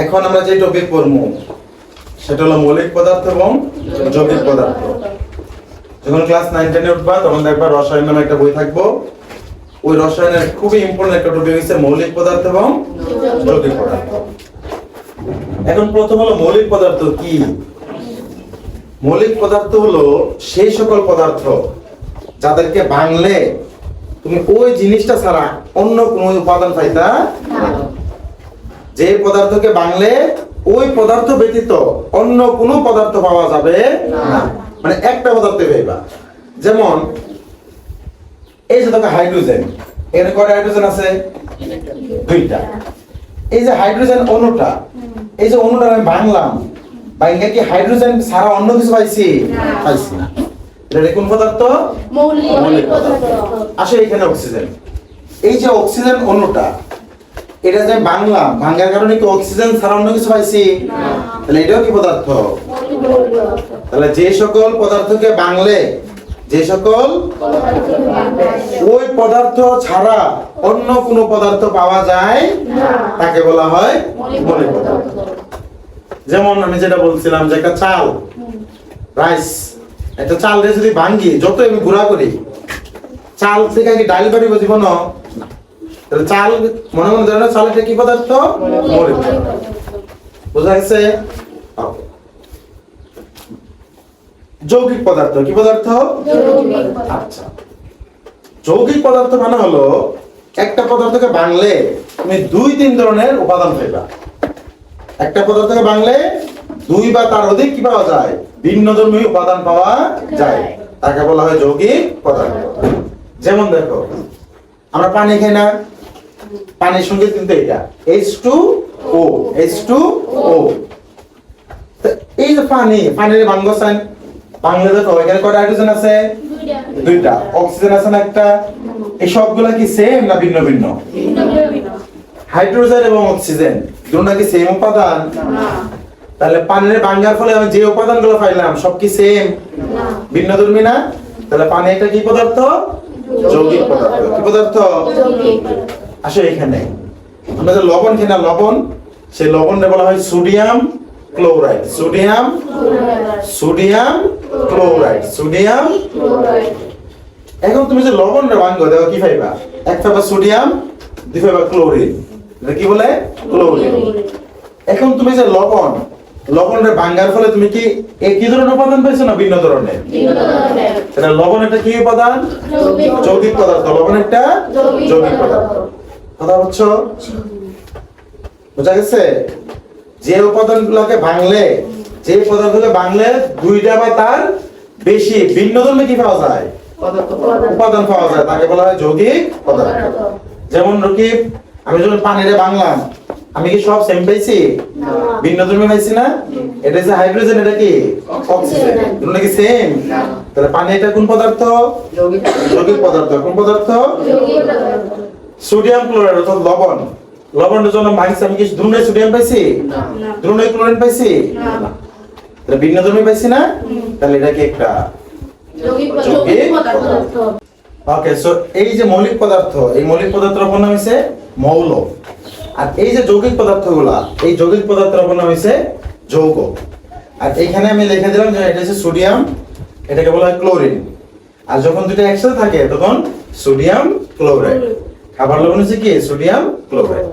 এখন আমরা যে টপিক পড়বো সেটা হলো মৌলিক পদার্থ এবং যৌগিক পদার্থ। যখন ক্লাস 9 10 এ উঠবা তখন দেখবা রসায়ন নামে একটা বই থাকবো। ওই রসায়নের খুবই ইম্পর্টেন্ট একটা টপিক হচ্ছে মৌলিক পদার্থ এবং যৌগিক পদার্থ। এখন প্রথম হলো মৌলিক পদার্থ কি? মৌলিক পদার্থ হলো সেই সকল পদার্থ যাদেরকে ভাঙলে তুমি ওই জিনিসটা ছাড়া অন্য কোনো উপাদান পাইতা না। যে পদার্থকে ভাঙলে ওই পদার্থ ব্যতীত অন্য কোনো পদার্থ পাওয়া যাবে না, মানে একটা পদার্থ পাইবা। যেমন এই যে দেখো হাইড্রোজেন, এর কয়টা হাইড্রোজেন আছে? দুইটা। এই যে হাইড্রোজেন অণুটা, এই যে অণুটা আমি ভাঙলাম, ভাঙলে কি হাইড্রোজেন ছাড়া অন্য কিছু পাইছি? পাইছি না। এটা কোন পদার্থ? মৌলিক পদার্থ। আসলে এখানে অক্সিজেন, এই যে অক্সিজেন অণুটা, এটা যে ভাঙলাম, ভাঙার কারণে কি অক্সিজেন ছাড়া অন্য কিছু পাইছি? তাহলে এটাও কি পদার্থ? তাহলে যে সকল পদার্থকে ভাঙলে, যে সকল ওই পদার্থ ছাড়া অন্য কোনো পদার্থ পাওয়া যায় তাকে বলা হয় মৌলিক পদার্থ। যেমন আমি যেটা বলছিলাম যে একটা চাল, রাইস, একটা চাল দিয়ে যদি ভাঙি, যত আমি গুঁড়া করি, চাল থেকে কি ডাল পারিব জীবন? তাহলে চাল মনে মনে ধরে না, চাল একটা কি পদার্থ? মৌলিক পদার্থ। বুঝা গেছে? যৌগিক পদার্থ কি পদার্থ? আচ্ছা, যৌগিক পদার্থ মানে হলো একটা পদার্থকে ভাঙলে তুমি দুই তিন ধরনের উপাদান পাইবা। একটা পদার্থকে ভাঙলে দুই বা তার অধিক কি পাওয়া যায়? ভিন্নধর্মী উপাদান পাওয়া যায়, তাকে বলা হয় যৌগিক পদার্থ। যেমন দেখো, আমরা পানি খাই না, পানির সঙ্গে কিন্তু এটা H2O, H2O। এই যে পানি, পানির ভাঙবসান ভাঙলে দেখো এখানে কয়টা হাইড্রোজেন আছে? দুইটা। অক্সিজেন আছে না একটা? এই সবগুলা কি সেম না ভিন্ন ভিন্ন? হাইড্রোজেন এবং অক্সিজেন দুটোটা কি সেম উপাদান? না। তাহলে পানির ভাঙার ফলে আমি যে উপাদানগুলো পাইলাম সব কি সেম? না, ভিন্নধর্মী না। তাহলে পানি একটা কি পদার্থ? যৌগিক পদার্থ। কি পদার্থ? যৌগিক। আসলে এখানে আমরা যে লবণ খাই না, লবণ, সেই লবণটা বলা হয় sodium chloride. Sodium chloride, sodium chloride. এখন তুমি যে লবণটা ভাঙো, দেখো কি পাইবা? এক পাইবা সোডিয়াম, দুই পাইবা ক্লোরিন। এটা কি বলে? ক্লোরিন। এখন তুমি যে লবণটা ভাঙার ফলে তুমি কি একই ধরনের উপাদান পাইছো না ভিন্ন ধরনের? এটা লবণ একটা কি উপাদান? যৌগিক পদার্থ। লবণ একটা যৌগিক পদার্থ। কথা হচ্ছে বুঝা গেছে? যে উপাদানগুলোকে ভাঙলে, যে পদার্থকে ভাঙলে দুইটা বা তার বেশি ভিন্নধর্মী কি পাওয়া যায়? উপাদান পাওয়া যায়, তাকে বলা হয় যৌগিক পদার্থ। যেমন রকিব, আমি যখন পানিরে ভাঙলাম, আমি কি সব সেম পাইছি? না, ভিন্নধর্মী পাইছি না? এটা যে হাইড্রোজেন, এটা কি অক্সিজেন, দুটো কি সেম? না। তাহলে পানি এটা কোন পদার্থ? যৌগিক পদার্থ। কোন পদার্থ? যৌগিক পদার্থ। সোডিয়াম ক্লোরাইড অর্থাৎ লবণ, লবণের জন্য ভাঙছি, আমি কি দুটোই সোডিয়াম পাইছি? না। দুটোই ক্লোরিন পাইছি? না। তাহলে ভিন্নধর্মী পাইছি না? তাহলে এটা কি একটা যৌগিক পদার্থ। ওকে, সো এই যে মৌলিক পদার্থ, এই মৌলিক পদার্থের অপর নাম হইছে মৌল। আর এই যে যৌগিক পদার্থগুলা, এই যৌগিক পদার্থের অপর নাম হইছে যৌগ। আর এইখানে আমি লিখে দিলাম যে এটা হচ্ছে সোডিয়াম, এটাকে বলা হয় ক্লোরিন। আর যখন দুটো একসাথে থাকে তখন সোডিয়াম ক্লোরাইড। খাবার লবণ হচ্ছে কি? Sodium chloride.